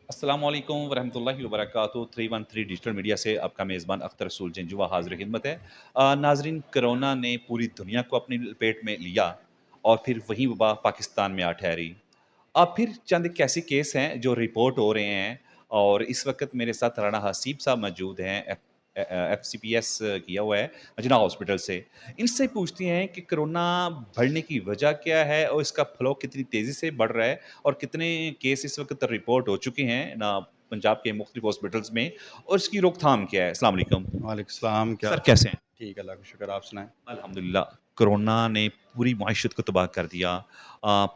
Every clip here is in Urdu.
السلام علیکم ورحمۃ اللہ وبرکاتہ 313 ڈیجیٹل میڈیا سے آپ کا میزبان اختر رسول جنجوا حاضر خدمت ہے۔ ناظرین، کرونا نے پوری دنیا کو اپنی لپیٹ میں لیا اور پھر وہی وبا پاکستان میں آ ٹھہری۔ اب پھر چند ایک ایسے کیس ہیں جو رپورٹ ہو رہے ہیں، اور اس وقت میرے ساتھ رانا حسیب صاحب موجود ہیں، ایف سی پی ایس کیا ہوا ہے جناح ہاسپٹل سے۔ ان سے پوچھتے ہیں کہ کرونا بڑھنے کی وجہ کیا ہے اور اس کا فلو کتنی تیزی سے بڑھ رہا ہے، اور کتنے کیس اس وقت رپورٹ ہو چکے ہیں نا پنجاب کے مختلف ہاسپٹلس میں، اور اس کی روک تھام کیا ہے۔ السلام علیکم وعلیکم السلام، کیا سر، کیسے ہیں؟ ٹھیک ہے، اللہ کا شکر، آپ سنائیں؟ الحمدللہ۔ کرونا نے پوری معیشت کو تباہ کر دیا۔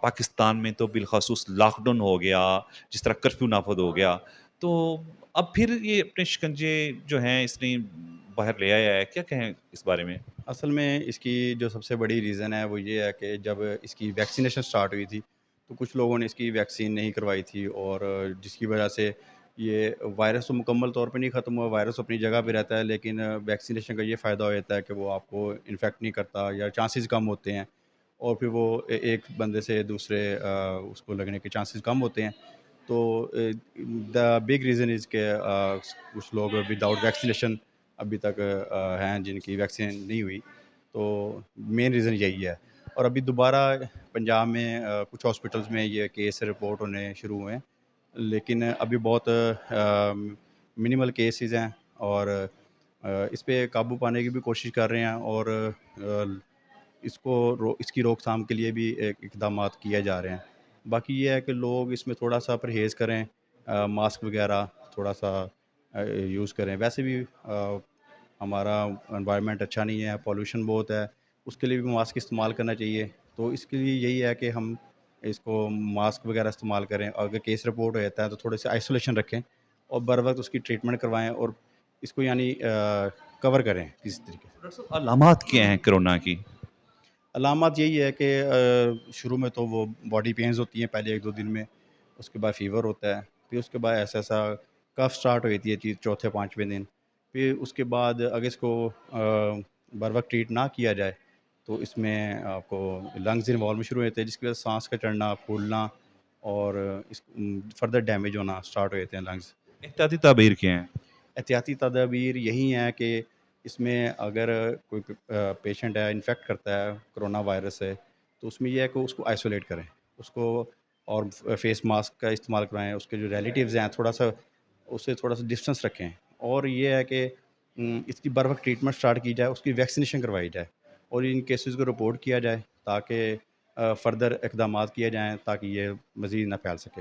پاکستان میں تو بالخصوص لاک ڈاؤن ہو گیا، جس طرح کرفیو نافذ ہو گیا، تو اب پھر یہ اپنے شکنجے جو ہیں اس نے باہر لے آیا ہے، کیا کہیں اس بارے میں؟ اصل میں اس کی جو سب سے بڑی ریزن ہے وہ یہ ہے کہ جب اس کی ویکسینیشن سٹارٹ ہوئی تھی تو کچھ لوگوں نے اس کی ویکسین نہیں کروائی تھی، اور جس کی وجہ سے یہ وائرس تو مکمل طور پہ نہیں ختم ہوا، وائرس اپنی جگہ پہ رہتا ہے، لیکن ویکسینیشن کا یہ فائدہ ہو جاتا ہے کہ وہ آپ کو انفیکٹ نہیں کرتا یا چانسز کم ہوتے ہیں، اور پھر وہ ایک بندے سے دوسرے اس کو لگنے کے چانسز کم ہوتے ہیں۔ تو دا بگ ریزن از کہ کچھ لوگ وداؤٹ ویکسینیشن ابھی تک ہیں جن کی ویکسین نہیں ہوئی، تو مین ریزن یہی ہے۔ اور ابھی دوبارہ پنجاب میں کچھ ہاسپٹلس میں یہ کیس رپورٹ ہونے شروع ہوئے ہیں، لیکن ابھی بہت منیمل کیسز ہیں، اور اس پہ قابو پانے کی بھی کوشش کر رہے ہیں، اور اس کی روک تھام کے لیے بھی اقدامات کیے جا رہے ہیں۔ باقی یہ ہے کہ لوگ اس میں تھوڑا سا پرہیز کریں، ماسک وغیرہ تھوڑا سا یوز کریں۔ ویسے بھی ہمارا انوائرمنٹ اچھا نہیں ہے، پالوشن بہت ہے، اس کے لیے بھی ماسک استعمال کرنا چاہیے۔ تو اس کے لیے یہی ہے کہ ہم اس کو ماسک وغیرہ استعمال کریں، اور اگر کیس رپورٹ ہو جاتا ہے تو تھوڑے سے آئسولیشن رکھیں، اور بر وقت اس کی ٹریٹمنٹ کروائیں، اور اس کو یعنی کور کریں کسی طریقے سے۔ ڈاکٹر صاحب، علامات کیا ہیں کرونا کی؟ علامات یہی ہے کہ شروع میں تو وہ باڈی پینز ہوتی ہیں پہلے 1-2 دن میں، اس کے بعد فیور ہوتا ہے، پھر اس کے بعد ایسا کف سٹارٹ ہو جاتی ہے چوتھے 5ویں دن، پھر اس کے بعد اگر اس کو بر وقت ٹریٹ نہ کیا جائے تو اس میں آپ کو لنگز انوالو شروع ہوتے ہیں، جس کی وجہ سے سانس کا چڑھنا، پھولنا، اور اس فردر ڈیمیج ہونا سٹارٹ ہو جاتے ہیں لنگز۔ احتیاطی تدابیر کیا ہیں؟ احتیاطی تدابیر یہی ہیں کہ اس میں اگر کوئی پیشنٹ ہے انفیکٹ کرتا ہے کرونا وائرس سے، تو اس میں یہ ہے کہ اس کو آئسولیٹ کریں، اس کو، اور فیس ماسک کا استعمال کرائیں، اس کے جو ریلیٹیوز ہیں تھوڑا سا اس سے تھوڑا سا ڈسٹینس رکھیں، اور یہ ہے کہ اس کی بر وقت ٹریٹمنٹ سٹارٹ کی جائے، اس کی ویکسینیشن کروائی جائے، اور ان کیسز کو رپورٹ کیا جائے تاکہ فردر اقدامات کیے جائیں تاکہ یہ مزید نہ پھیل سکے۔